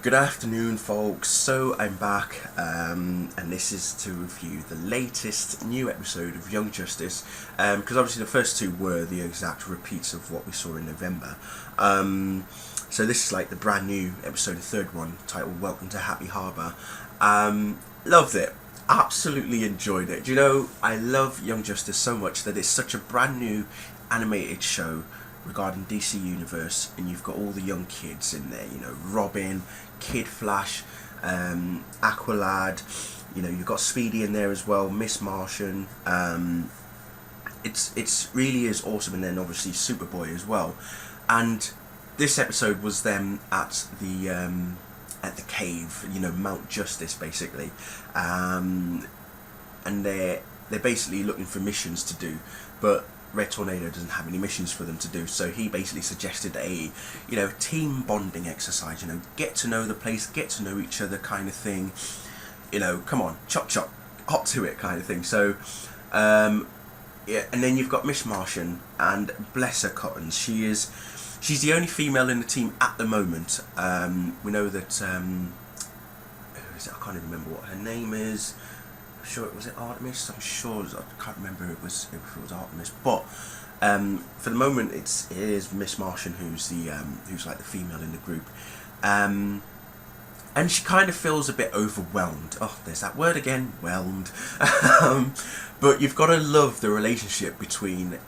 Good afternoon, folks. So I'm back, and this is to review the latest new episode of Young Justice, because obviously the first two were the exact repeats of what we saw in November. So this is like the brand new episode, the third one, titled Welcome to Happy Harbour. Loved it. Absolutely enjoyed it. Do you know, I love Young Justice so much that it's such a brand new animated show regarding DC Universe, and you've got all the young kids in there, you know, Robin, Kid Flash, Aqualad, you know, you've got Speedy in there as well, Miss Martian. It's really is awesome, and then obviously Superboy as well. And this episode was them at the cave, you know, Mount Justice basically, and they're basically looking for missions to do, but Red Tornado doesn't have any missions for them to do, so he basically suggested a, you know, team bonding exercise, you know, get to know the place, get to know each other kind of thing, you know, come on, chop chop, hop to it kind of thing. So, yeah, and then you've got Miss Martian, and bless her cottons, she's the only female in the team at the moment. We know that, who is it? I can't even remember what her name is. Sure, was it Artemis? I'm sure I can't remember if it was Artemis, but for the moment it is Miss Martian who's like the female in the group, and she kind of feels a bit overwhelmed. Oh, there's that word again, whelmed. But you've got to love the relationship between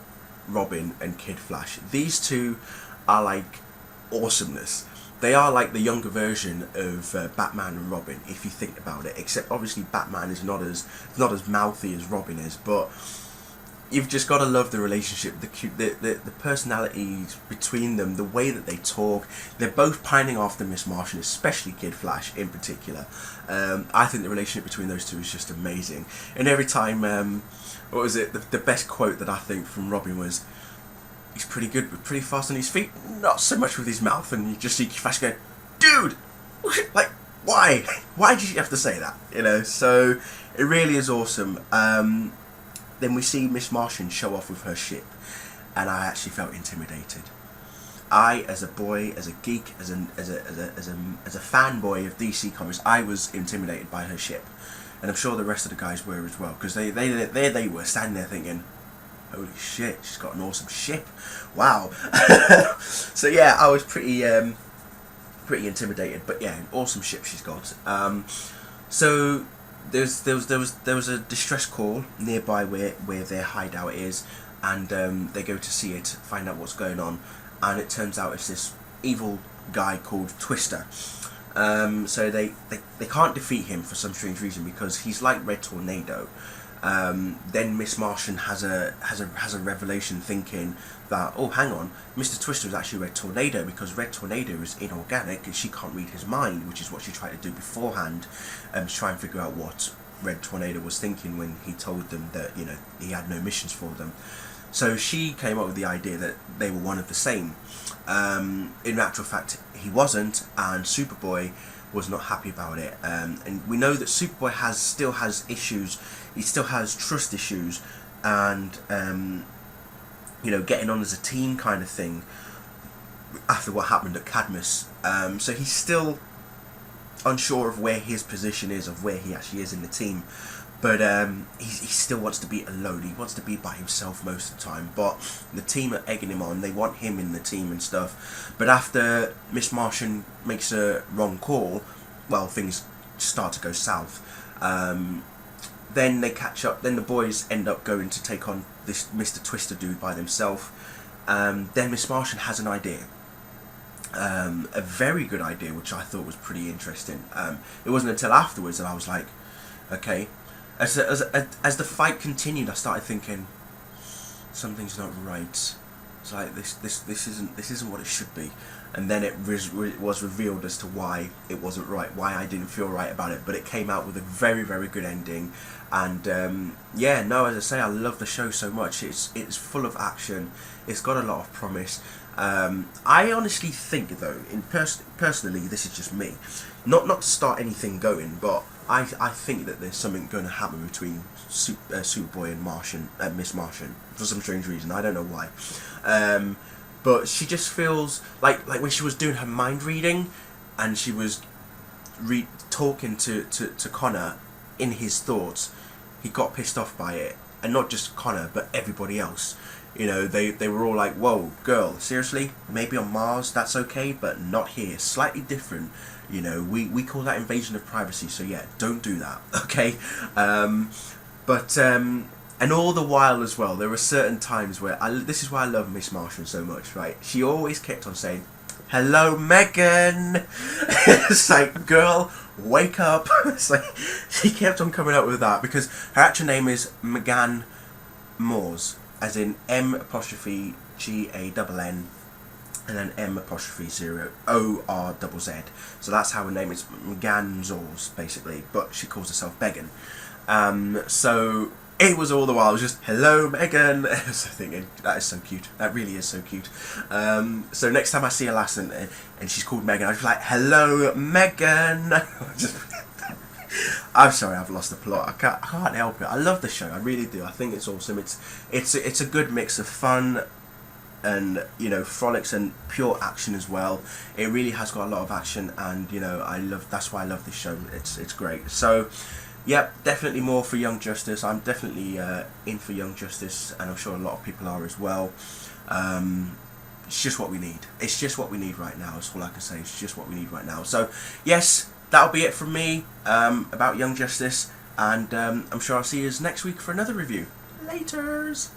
Robin and Kid Flash. These two are like awesomeness. They are like the younger version of Batman and Robin, if you think about it. Except obviously Batman is not as mouthy as Robin is, but you've just got to love the relationship, the personalities between them, the way that they talk. They're both pining after Miss Martian, especially Kid Flash in particular. I think the relationship between those two is just amazing. And every time, what was it? The best quote that I think from Robin was, "He's pretty good, but pretty fast on his feet, not so much with his mouth." And you just see Flash going, "Dude, like, why? Why did you have to say that?" You know, so it really is awesome. Then we see Miss Martian show off with her ship, and I actually felt intimidated. I, as a boy, as a geek, as a fanboy of DC Comics, I was intimidated by her ship, and I'm sure the rest of the guys were as well, because they were standing there thinking, holy shit, she's got an awesome ship. Wow. So yeah, I was pretty intimidated, but yeah, an awesome ship she's got. So there was a distress call nearby where their hideout is, and they go to see it, find out what's going on, and it turns out it's this evil guy called Twister. So they can't defeat him for some strange reason, because he's like Red Tornado. Then Miss Martian has a revelation, thinking that, oh, hang on, Mr. Twister is actually Red Tornado, because Red Tornado is inorganic and she can't read his mind, which is what she tried to do beforehand, to try and figure out what Red Tornado was thinking when he told them that, you know, he had no missions for them. So she came up with the idea that they were one of the same. In actual fact, he wasn't, and Superboy was not happy about it. And we know that Superboy still has issues. He still has trust issues, and you know, getting on as a team kind of thing after what happened at Cadmus. So he's still unsure of where his position is, of where he actually is in the team. But he still wants to be alone. He wants to be by himself most of the time. But the team are egging him on. They want him in the team and stuff. But after Miss Martian makes a wrong call, well, things start to go south. Then they catch up. Then the boys end up going to take on this Mr. Twister dude by themselves. Then Miss Martian has an idea. A very good idea, which I thought was pretty interesting. It wasn't until afterwards that I was like, okay. As the fight continued, I started thinking, something's not right. It's like this isn't what it should be. And then it was revealed as to why it wasn't right, why I didn't feel right about it. But it came out with a very, very good ending. And yeah, no, as I say, I love the show so much. It's full of action. It's got a lot of promise. I honestly think, though, personally, this is just me, not to start anything going, but I think that there's something going to happen between Superboy and Miss Martian for some strange reason. I don't know why. But she just feels like when she was doing her mind reading, and she was talking to Connor in his thoughts, he got pissed off by it, and not just Connor but everybody else. You know, they were all like, whoa, girl, seriously? Maybe on Mars that's okay, but not here. Slightly different. You know, we call that invasion of privacy, so yeah, don't do that, okay? And all the while as well, there were certain times where, this is why I love Miss Martian so much, right? She always kept on saying, hello, Megan! It's like, girl, wake up! It's like, she kept on coming up with that, because her actual name is Megan Moores, as in M''G''N', and then M''0'ORZZ. So that's how her name is, Megan Zors, basically, but she calls herself Megan. So it was all the while just, hello, Megan. I was thinking, that is so cute. That really is so cute. So next time I see a lass and she's called Megan, I'll be like, hello, Megan. I'm sorry, I've lost the plot. I can't help it. I love the show. I really do. I think it's awesome. It's a good mix of fun and, you know, frolics and pure action as well. It really has got a lot of action, and, you know, that's why I love this show. It's great. So yep, definitely more for Young Justice. I'm definitely in for Young Justice, and I'm sure a lot of people are as well. It's just what we need. It's just what we need right now. That's all I can say. It's just what we need right now. So yes, that'll be it from me about Young Justice, and I'm sure I'll see you next week for another review. Laters!